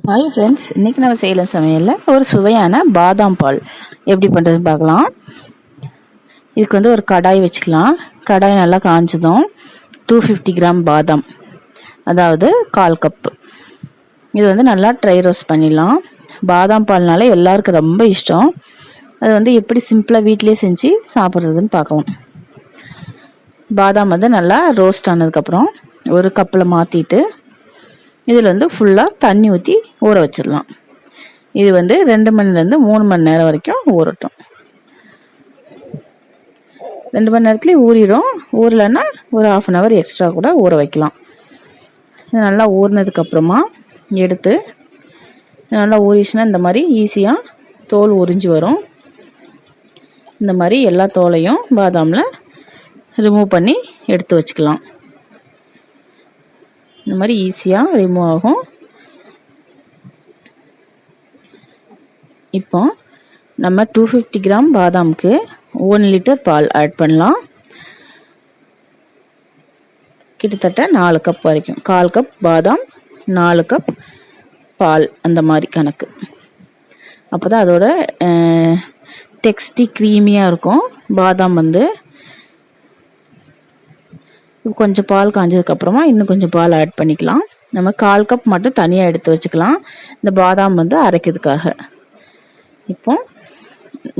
Hi friends, இன்றைக்கி நம்ம சேலம் சமையலில் ஒரு சுவையான பாதாம் பால் எப்படி பண்ணுறதுன்னு பார்க்கலாம். இதுக்கு ஒரு கடாய் வச்சுக்கலாம். கடாய் நல்லா காய்ச்சதும் 250 கிராம் பாதாம், அதாவது 1/4 கப்பு, இது நல்லா ட்ரை ரோஸ்ட் பண்ணிடலாம். பாதாம் பால்னால எல்லாருக்கும் ரொம்ப இஷ்டம். அது எப்படி சிம்பிளாக வீட்டிலே செஞ்சு சாப்பிட்றதுன்னு பார்க்கலாம். பாதாம் நல்லா ரோஸ்ட் ஆனதுக்கப்புறம் ஒரு கப்பில் மாற்றிட்டு இதில் ஃபுல்லாக தண்ணி ஊற்றி ஊற வச்சிடலாம். இது 2 மணிலேருந்து 3 மணி நேரம் வரைக்கும் ஊறட்டும். 2 மணி நேரத்துலேயே ஊறிடும். ஊறலைன்னா ஒரு 1/2 hour எக்ஸ்ட்ரா கூட ஊற வைக்கலாம். இது நல்லா ஊறினதுக்கப்புறமா எடுத்து நல்லா ஊறிச்சுன்னா இந்த மாதிரி ஈஸியாக தோல் உறிஞ்சி வரும். இந்த மாதிரி எல்லா தோலையும் பாதாமில் ரிமூவ் பண்ணி எடுத்து வச்சுக்கலாம். இந்த மாதிரி ஈஸியாக ரிமூவ் ஆகும். இப்போ நம்ம 250 கிராம் பாதாமுக்கு 1 லிட்டர் பால் ஆட் பண்ணலாம். கிட்டத்தட்ட 4 கப் வரைக்கும். 1/4 கப் பாதாம், 4 கப் பால், அந்த மாதிரி கணக்கு. அப்போ தான் அதோட டெக்ஸ்டி க்ரீமியாக இருக்கும். பாதாம் கொஞ்சம் பால் காஞ்சதுக்கப்புறமா இன்னும் கொஞ்சம் பால் ஆட் பண்ணிக்கலாம். நம்ம 1/4 கப் மட்டும் தனியாக எடுத்து வச்சுக்கலாம், இந்த பாதாம் அரைக்கிறதுக்காக. இப்போ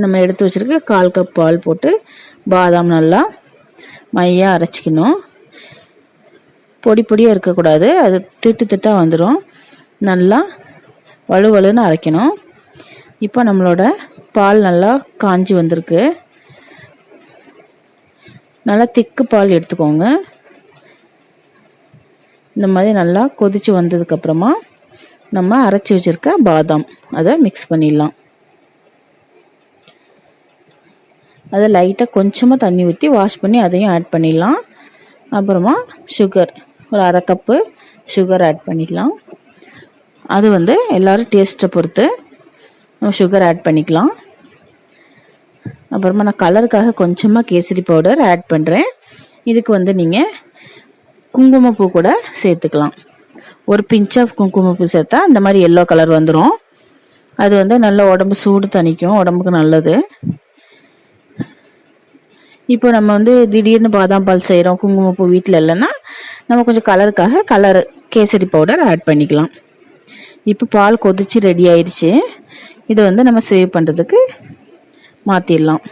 நம்ம எடுத்து வச்சுருக்க 1/4 கப் பால் போட்டு பாதாம் நல்லா மையாக அரைச்சிக்கணும். பொடி பொடியாக இருக்கக்கூடாது, அது திட்டு திட்டாக வந்துடும். நல்லா வலுவலுன்னு அரைக்கணும். இப்போ நம்மளோட பால் நல்லா காஞ்சி வந்திருக்கு. நல்லா திக்கு பால் எடுத்துக்கோங்க. இந்த மாதிரி நல்லா கொதித்து வந்ததுக்கப்புறமா நம்ம அரைச்சி வச்சுருக்க பாதாம் அதை மிக்ஸ் பண்ணிடலாம். அதை லைட்டாக கொஞ்சமாக தண்ணி ஊற்றி வாஷ் பண்ணி அதையும் ஆட் பண்ணிடலாம். அப்புறமா சுகர், ஒரு 1/2 கப்பு சுகர் ஆட் பண்ணிடலாம். அது எல்லோரும் டேஸ்ட்டை பொறுத்து நம்ம சுகர் ஆட் பண்ணிக்கலாம். அப்புறமா நான் கலருக்காக கொஞ்சமாக கேசரி பவுடர் ஆட் பண்ணுறேன். இதுக்கு நீங்கள் குங்குமப்பூ கூட சேர்த்துக்கலாம். ஒரு பிஞ்ச் ஆஃப் குங்குமப்பூ சேர்த்தா இந்த மாதிரி எல்லோ கலர் வந்துடும். அது நல்ல உடம்பு சூடு தணிக்கும், உடம்புக்கு நல்லது. இப்போ நம்ம திடீர்னு பாதாம் பால் செய்கிறோம், குங்குமப்பூ வீட்டில் இல்லைன்னா நம்ம கொஞ்சம் கலர் கேசரி பவுடர் ஆட் பண்ணிக்கலாம். இப்போ பால் கொதிச்சு ரெடி ஆயிடுச்சு. இதை நம்ம சேவ் பண்ணுறதுக்கு மாற்றிடலாம்.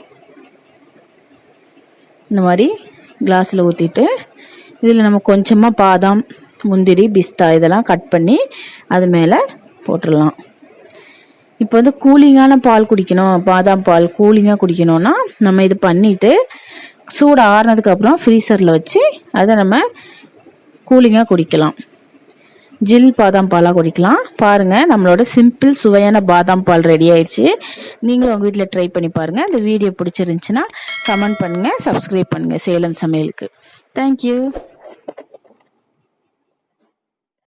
இந்த மாதிரி கிளாஸில் ஊற்றிட்டு இதில் நம்ம கொஞ்சமாக பாதாம், முந்திரி, பிஸ்தா இதெல்லாம் கட் பண்ணி அது மேலே போட்டுடலாம். இப்போ கூலிங்கான பால் குடிக்கணும், பாதாம் பால் கூலிங்காக குடிக்கணும்னா நம்ம இது பண்ணிவிட்டு சூடு ஆறுனதுக்கப்புறம் ஃப்ரீசரில் வச்சு அதை நம்ம கூலிங்காக குடிக்கலாம். ஜில் பாதாம் பாலாக குடிக்கலாம். பாருங்கள், நம்மளோட சிம்பிள் சுவையான பாதாம் பால் ரெடி ஆயிடுச்சு. நீங்களும் உங்கள் வீட்டில் ட்ரை பண்ணி பாருங்கள். இந்த வீடியோ பிடிச்சிருந்துச்சுன்னா கமெண்ட் பண்ணுங்கள், சப்ஸ்கிரைப் பண்ணுங்கள் சேலம் சமையலுக்கு. தேங்க்யூ.